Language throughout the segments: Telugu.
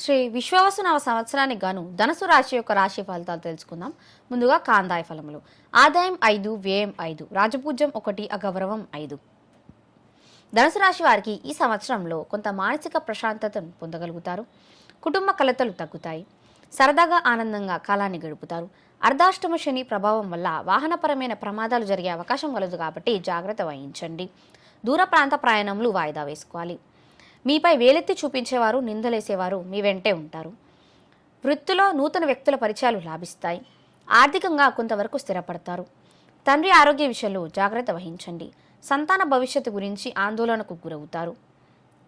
శ్రీ విశ్వవసునామ సంవత్సరానికి గాను ధనుసు రాశి యొక్క రాశి ఫలితాలు తెలుసుకుందాం. ముందుగా కాందాయ ఫలములు. ఆదాయం 5, వ్యయం 5, రాజపూజ్యం 1, అగౌరవం 5. ధనుసు రాశి వారికి ఈ సంవత్సరంలో కొంత మానసిక ప్రశాంతతను పొందగలుగుతారు. కుటుంబ కలతలు తగ్గుతాయి. సరదాగా ఆనందంగా కాలాన్ని గడుపుతారు. అర్ధాష్టమ శని ప్రభావం వల్ల వాహనపరమైన ప్రమాదాలు జరిగే అవకాశం కలదు కాబట్టి జాగ్రత్త వహించండి. దూర ప్రాంత ప్రయాణములు వాయిదా వేసుకోవాలి. మీపై వేలెత్తి చూపించేవారు, నిందలేసేవారు మీ వెంటే ఉంటారు. వృత్తిలో నూతన వ్యక్తుల పరిచయాలు లాభిస్తాయి. ఆర్థికంగా కొంతవరకు స్థిరపడతారు. తండ్రి ఆరోగ్య విషయంలో జాగ్రత్త వహించండి. సంతాన భవిష్యత్తు గురించి ఆందోళనకు గురవుతారు.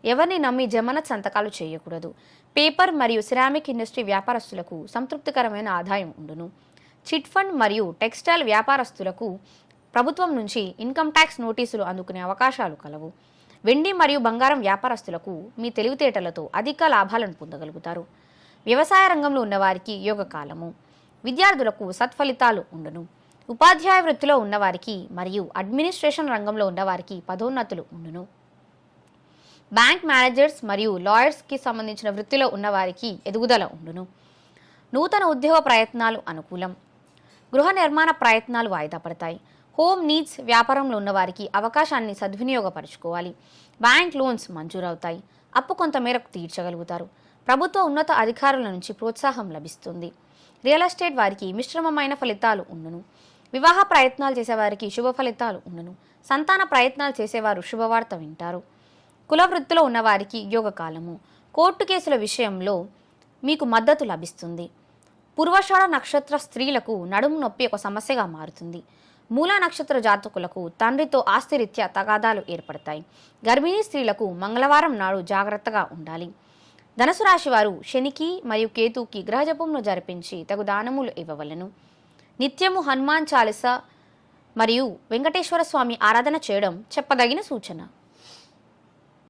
ఎవరిని నమ్మి జమనత్ సంతకాలు చేయకూడదు. పేపర్ మరియు సిరామిక్ ఇండస్ట్రీ వ్యాపారస్తులకు సంతృప్తికరమైన ఆదాయం ఉండును. చిట్ ఫండ్ మరియు టెక్స్టైల్ వ్యాపారస్తులకు ప్రభుత్వం నుంచి ఇన్కమ్ ట్యాక్స్ నోటీసులు అందుకునే అవకాశాలు కలవు. వెండి మరియు బంగారం వ్యాపారస్తులకు మీ తెలివితేటలతో అధిక లాభాలను పొందగలుగుతారు. వ్యవసాయ రంగంలో ఉన్నవారికి యోగకాలము. విద్యార్థులకు సత్ఫలితాలు ఉండును. ఉపాధ్యాయ వృత్తిలో ఉన్నవారికి మరియు అడ్మినిస్ట్రేషన్ రంగంలో ఉన్నవారికి పదోన్నతులు ఉండును. బ్యాంక్ మేనేజర్స్ మరియు లాయర్స్కి సంబంధించిన వృత్తిలో ఉన్నవారికి ఎదుగుదల ఉండును. నూతన ఉద్యోగ ప్రయత్నాలు అనుకూలం. గృహ నిర్మాణ ప్రయత్నాలు వాయిదా పడతాయి. హోమ్ నీడ్స్ వ్యాపారంలో ఉన్నవారికి అవకాశాన్ని సద్వినియోగపరచుకోవాలి. Bank loans మంజూరవుతాయి. అప్పు కొంత మేరకు తీర్చగలుగుతారు. ప్రభుత్వ ఉన్నత అధికారుల నుంచి ప్రోత్సాహం లభిస్తుంది. రియల్ ఎస్టేట్ వారికి మిశ్రమమైన ఫలితాలు ఉండును. వివాహ ప్రయత్నాలు చేసేవారికి శుభ ఫలితాలు ఉండును. సంతాన ప్రయత్నాలు చేసేవారు శుభవార్త వింటారు. కుల వృత్తిలో ఉన్నవారికి యోగకాలము. కోర్టు కేసుల విషయంలో మీకు మద్దతు లభిస్తుంది. పూర్వాషాఢ నక్షత్ర స్త్రీలకు నడుము నొప్పి ఒక సమస్యగా మారుతుంది. మూలా నక్షత్ర జాతకులకు తండ్రితో ఆస్తిరీత్యా తగాదాలు ఏర్పడతాయి. గర్భిణీ స్త్రీలకు మంగళవారం నాడు జాగ్రత్తగా ఉండాలి. ధనుసు రాశి వారు శనికి మరియు కేతుకి గ్రహజపంను జరిపించి తగు దానములు ఇవ్వవలను. నిత్యము హనుమాన్ చాలీస మరియు వెంకటేశ్వర స్వామి ఆరాధన చేయడం చెప్పదగిన సూచన.